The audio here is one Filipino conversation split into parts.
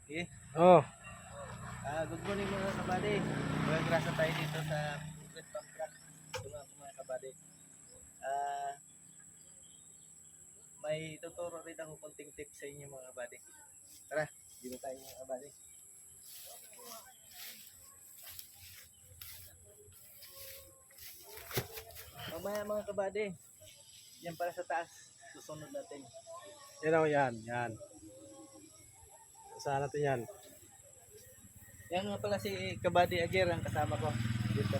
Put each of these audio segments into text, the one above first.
Okay. Oh, Good morning mga kabady. Magkagrasa tayo dito sa Concrete Pump Truck. Ito nga mga kabady. May tuturo rin ako konting tips sa inyo mga kabady. Tara, dito tayo mga kabady. Mamaya mga kabady, yan para sa taas. Susunod natin. yan. Saan natin yan? Yan nga pala si Kabady Ager ang kasama ko dito.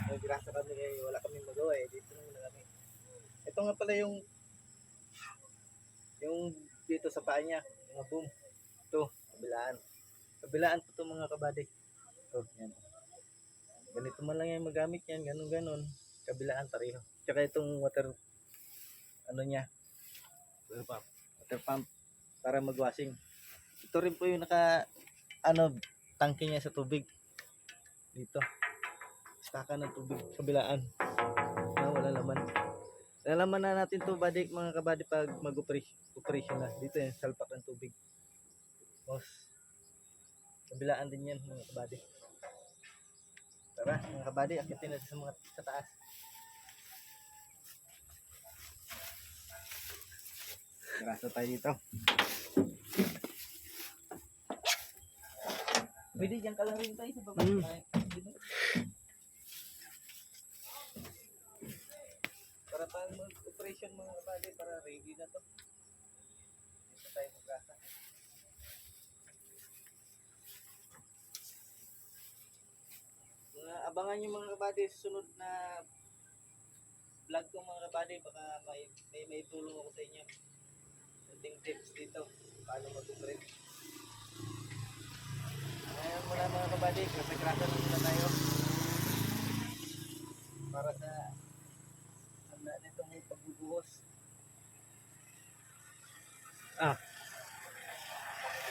Naggrasa kami wala kaming magawa dito na kami. Ito nga pala yung dito sa paa niya, mga boom. Ito, kabilaan. Kabilaan po ito mga kabady. Ito, yan. Ganito man lang yung magamit yan, ganun. Kabilaan pareho. Tsaka itong water, niya, water pump para magwashing. Ito rin po yung tangke niya sa tubig. Dito. Staka ng tubig, kabilaan. Wala laman. Nalaman na natin to mga kabady pag mag-operation na. Dito yung salpak ng tubig. Tapos, kabilaan din yan mga kabady. Tara mga kabady, akitin natin sa taas. Grasa tayo dito. Pwede dyan ka lang rin tayo sa baba. Para pag mag-operation mga kabady, para ready na to. Dito tayo magrasa. Abangan nyo mga kabady susunod na vlog ko mga kabady, baka may tulong ako sa inyo. Kunting tips dito paano mag-operate. Ngayon muna mga kabady, krasa na muna tayo para sa handa nitong pagbubuhos.